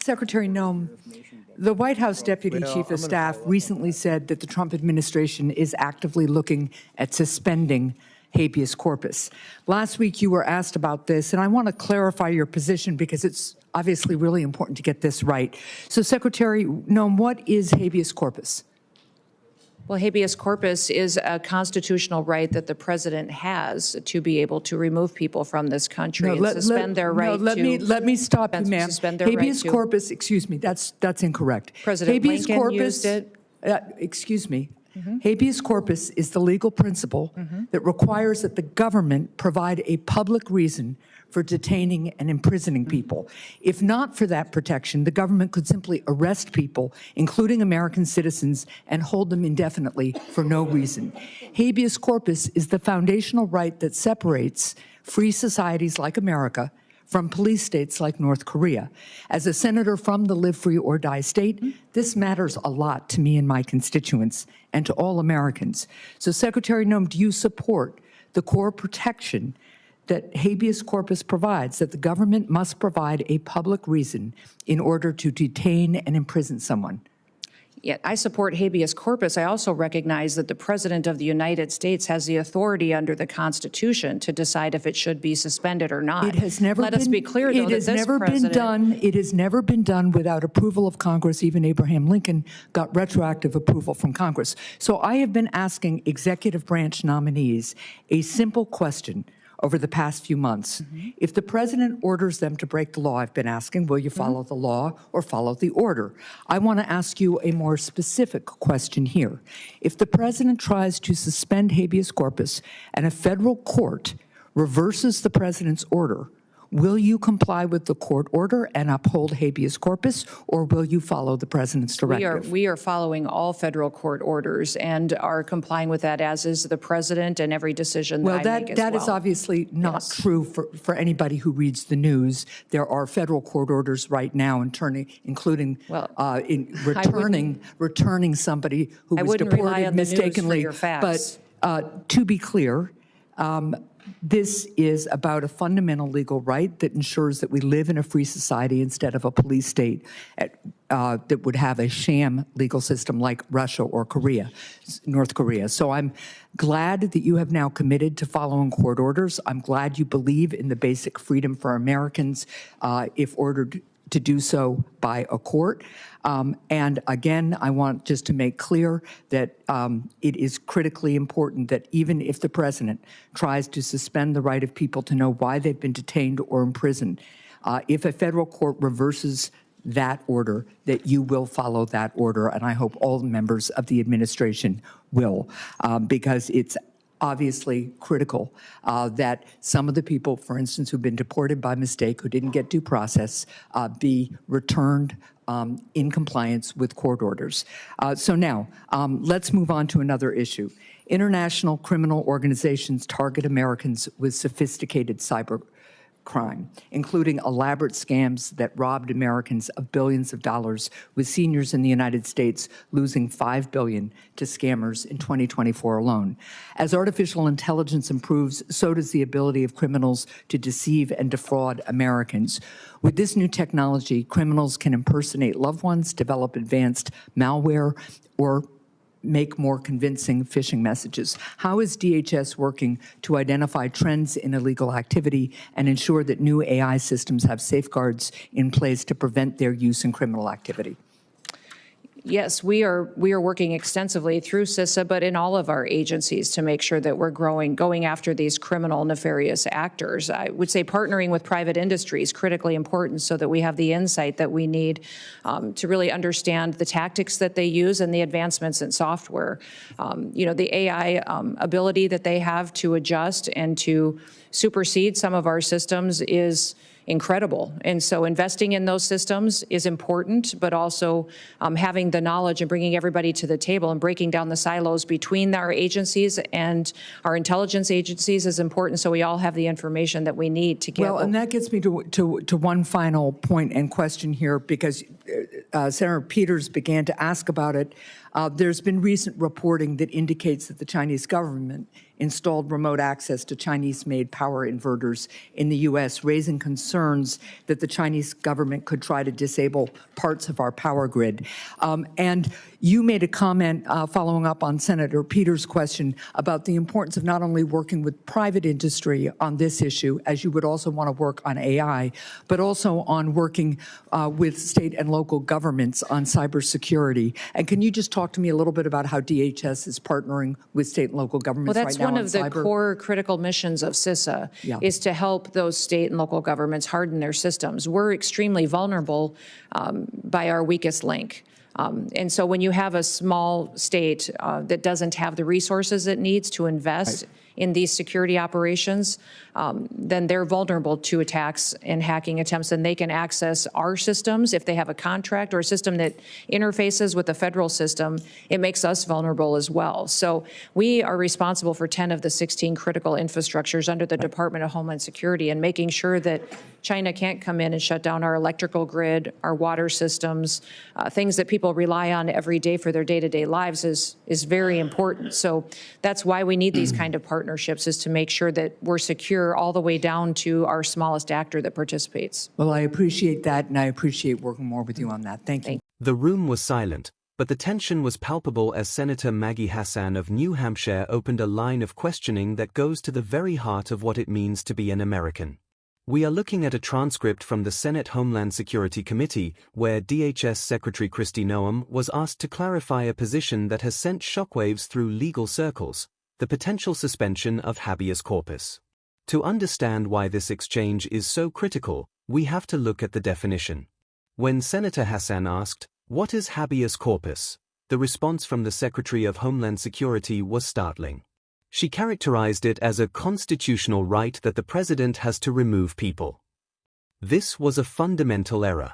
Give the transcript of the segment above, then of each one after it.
Secretary Noem, the White House Deputy Chief of Staff recently said that the Trump administration is actively looking at suspending habeas corpus. Last week, you were asked about this, and I want to clarify your position because it's obviously really important to get this right. So, Secretary Noem, what is habeas corpus? Well, habeas corpus is a constitutional right that the president has to be able to remove people from this country and suspend their right to. Let me stop you, ma'am. Habeas corpus, excuse me, that's incorrect. President Lincoln used it. Excuse me. Habeas corpus is the legal principle that requires that the government provide a public reason for detaining and imprisoning people. If not for that protection, the government could simply arrest people, including American citizens, and hold them indefinitely for no reason. Habeas corpus is the foundational right that separates free societies like America from police states like North Korea. As a senator from the live free or die state, this matters a lot to me and my constituents and to all Americans. So, Secretary Noem, do you support the core protection that habeas corpus provides, that the government must provide a public reason in order to detain and imprison someone? Yeah, I support habeas corpus. I also recognize that the President of the United States has the authority under the Constitution to decide if it should be suspended or not. It has never Let us be clear, though, that this president... It has never been done without approval of Congress. Even Abraham Lincoln got retroactive approval from Congress. So I have been asking executive branch nominees a simple question over the past few months. If the president orders them to break the law, I've been asking, will you follow the law or follow the order? I want to ask you a more specific question here. If the president tries to suspend habeas corpus and a federal court reverses the president's order, will you comply with the court order and uphold habeas corpus, or will you follow the president's directive? We are following all federal court orders and are complying with that, as is the president, and every decision that I make as well. That is obviously not true for anybody who reads the news. There are federal court orders right now, including returning somebody who was deported mistakenly. But to be clear, this is about a fundamental legal right that ensures that we live in a free society instead of a police state that would have a sham legal system like Russia or North Korea. So I'm glad that you have now committed to following court orders. I'm glad you believe in the basic freedom for Americans if ordered to do so by a court. And again, I want just to make clear that it is critically important that even if the president tries to suspend the right of people to know why they've been detained or imprisoned, if a federal court reverses that order, that you will follow that order. And I hope all members of the administration will, because it's obviously critical that some of the people, for instance, who've been deported by mistake, who didn't get due process, be returned in compliance with court orders. So now, let's move on to another issue. International criminal organizations target Americans with sophisticated cyber crime, including elaborate scams that robbed Americans of billions of dollars, with seniors in the United States losing $5 billion to scammers in 2024 alone. As artificial intelligence improves, so does the ability of criminals to deceive and defraud Americans. With this new technology, criminals can impersonate loved ones, develop advanced malware, or make more convincing phishing messages. How is DHS working to identify trends in illegal activity and ensure that new AI systems have safeguards in place to prevent their use in criminal activity? Yes, we are working extensively through CISA, but in all of our agencies to make sure that we're going after these criminal, nefarious actors. I would say partnering with private industry is critically important so that we have the insight that we need to really understand the tactics that they use and the advancements in software. The AI ability that they have to adjust and to supersede some of our systems is incredible. And so investing in those systems is important, but also having the knowledge and bringing everybody to the table and breaking down the silos between our agencies and our intelligence agencies is important, so we all have the information that we need to get. Well, and that gets me to one final point and question here, because Senator Peters began to ask about it. There's been recent reporting that indicates that the Chinese government installed remote access to Chinese-made power inverters in the U.S., raising concerns that the Chinese government could try to disable parts of our power grid. And you made a comment following up on Senator Peters' question about the importance of not only working with private industry on this issue, as you would also want to work on AI, but also on working with state and local governments on cybersecurity. And can you just talk to me a little bit about how DHS is partnering with state and local governments right now on cyber? Well, that's one of the core critical missions of CISA, is to help those state and local governments harden their systems. We're extremely vulnerable by our weakest link. And so when you have a small state that doesn't have the resources it needs to invest in these security operations, then they're vulnerable to attacks and hacking attempts, and they can access our systems. If they have a contract or a system that interfaces with the federal system, it makes us vulnerable as well. So we are responsible for 10 of the 16 critical infrastructures under the Department of Homeland Security, and making sure that China can't come in and shut down our electrical grid, our water systems, things that people rely on every day for their day-to-day lives is very important. So that's why we need these kind of partnerships, is to make sure that we're secure all the way down to our smallest actor that participates. Well, I appreciate that, and I appreciate working more with you on that. Thank you. The room was silent, but the tension was palpable as Senator Maggie Hassan of New Hampshire opened a line of questioning that goes to the very heart of what it means to be an American. We are looking at a transcript from the Senate Homeland Security Committee, where DHS Secretary Kristi Noem was asked to clarify a position that has sent shockwaves through legal circles: the potential suspension of habeas corpus. To understand why this exchange is so critical, we have to look at the definition. When Senator Hassan asked, "What is habeas corpus?" the response from the Secretary of Homeland Security was startling. She characterized it as a constitutional right that the president has to remove people. This was a fundamental error.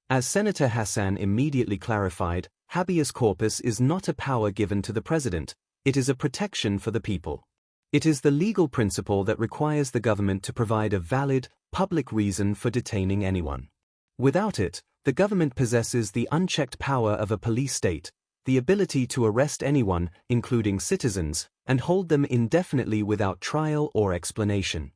As Senator Hassan immediately clarified, habeas corpus is not a power given to the president, it is a protection for the people. It is the legal principle that requires the government to provide a valid, public reason for detaining anyone. Without it, the government possesses the unchecked power of a police state, the ability to arrest anyone, including citizens, and hold them indefinitely without trial or explanation.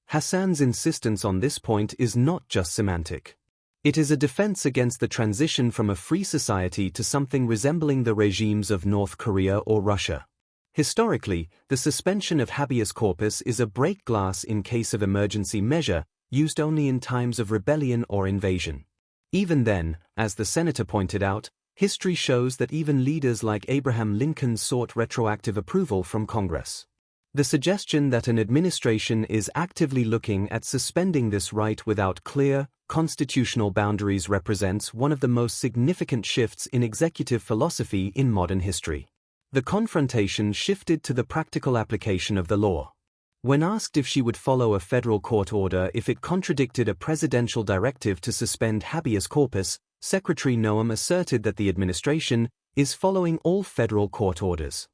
Hassan's insistence on this point is not just semantic. It is a defense against the transition from a free society to something resembling the regimes of North Korea or Russia. Historically, the suspension of habeas corpus is a break glass in case of emergency measure, used only in times of rebellion or invasion. Even then, as the senator pointed out, history shows that even leaders like Abraham Lincoln sought retroactive approval from Congress. The suggestion that an administration is actively looking at suspending this right without clear, constitutional boundaries represents one of the most significant shifts in executive philosophy in modern history. The confrontation shifted to the practical application of the law. When asked if she would follow a federal court order if it contradicted a presidential directive to suspend habeas corpus, Secretary Noem asserted that the administration is following all federal court orders.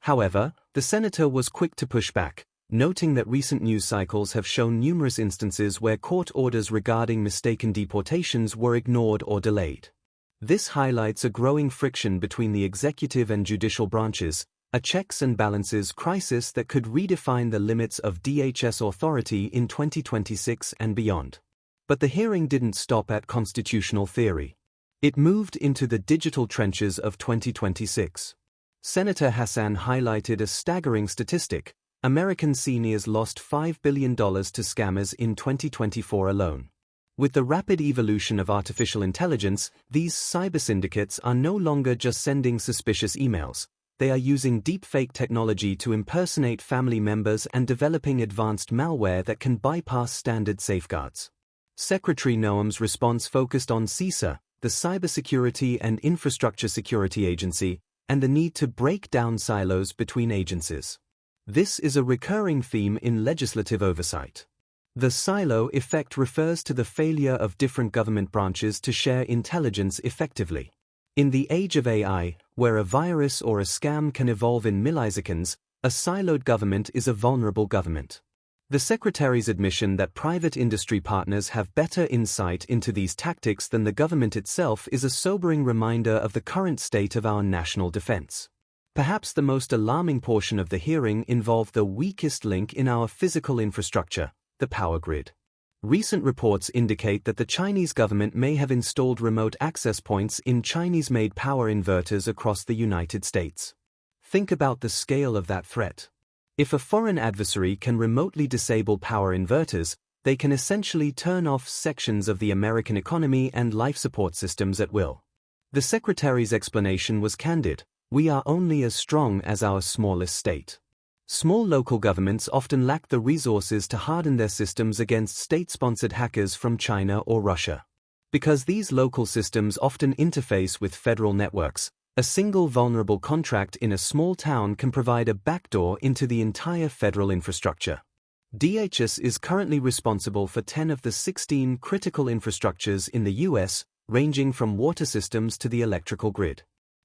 However, the senator was quick to push back, noting that recent news cycles have shown numerous instances where court orders regarding mistaken deportations were ignored or delayed. This highlights a growing friction between the executive and judicial branches, a checks and balances crisis that could redefine the limits of DHS authority in 2026 and beyond. But the hearing didn't stop at constitutional theory. It moved into the digital trenches of 2026. Senator Hassan highlighted a staggering statistic: American seniors lost $5 billion to scammers in 2024 alone. With the rapid evolution of artificial intelligence, these cyber syndicates are no longer just sending suspicious emails. They are using deepfake technology to impersonate family members and developing advanced malware that can bypass standard safeguards. Secretary Noem's response focused on CISA, the Cybersecurity and Infrastructure Security Agency, and the need to break down silos between agencies. This is a recurring theme in legislative oversight. The silo effect refers to the failure of different government branches to share intelligence effectively. In the age of AI, where a virus or a scam can evolve in milliseconds, a siloed government is a vulnerable government. The Secretary's admission that private industry partners have better insight into these tactics than the government itself is a sobering reminder of the current state of our national defense. Perhaps the most alarming portion of the hearing involved the weakest link in our physical infrastructure, the power grid. Recent reports indicate that the Chinese government may have installed remote access points in Chinese-made power inverters across the United States. Think about the scale of that threat. If a foreign adversary can remotely disable power inverters, they can essentially turn off sections of the American economy and life support systems at will. The Secretary's explanation was candid. We are only as strong as our smallest state. Small local governments often lack the resources to harden their systems against state-sponsored hackers from China or Russia. Because these local systems often interface with federal networks, a single vulnerable contract in a small town can provide a backdoor into the entire federal infrastructure. DHS is currently responsible for 10 of the 16 critical infrastructures in the U.S., ranging from water systems to the electrical grid.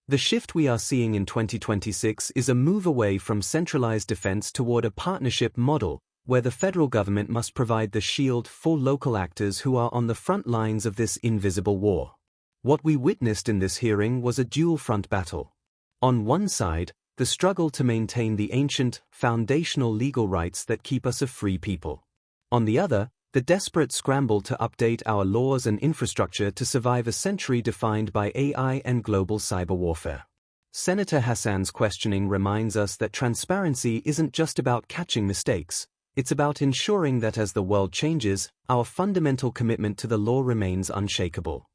The shift we are seeing in 2026 is a move away from centralized defense toward a partnership model, where the federal government must provide the shield for local actors who are on the front lines of this invisible war. What we witnessed in this hearing was a dual-front battle. On one side, the struggle to maintain the ancient, foundational legal rights that keep us a free people. On the other, the desperate scramble to update our laws and infrastructure to survive a century defined by AI and global cyber warfare. Senator Hassan's questioning reminds us that transparency isn't just about catching mistakes, it's about ensuring that as the world changes, our fundamental commitment to the law remains unshakable.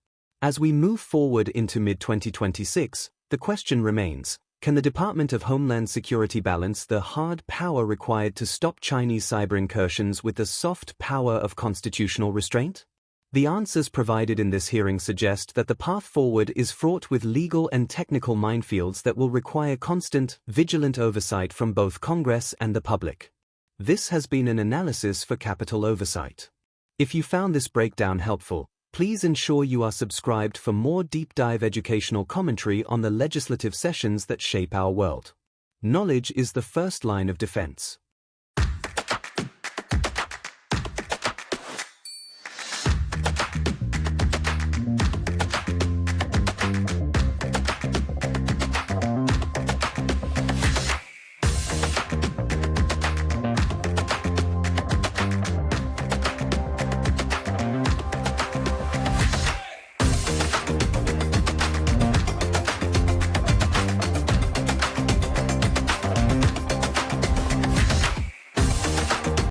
As we move forward into mid-2026, the question remains, can the Department of Homeland Security balance the hard power required to stop Chinese cyber incursions with the soft power of constitutional restraint? The answers provided in this hearing suggest that the path forward is fraught with legal and technical minefields that will require constant, vigilant oversight from both Congress and the public. This has been an analysis for Capital Oversight. If you found this breakdown helpful, please ensure you are subscribed for more deep-dive educational commentary on the legislative sessions that shape our world. Knowledge is the first line of defense.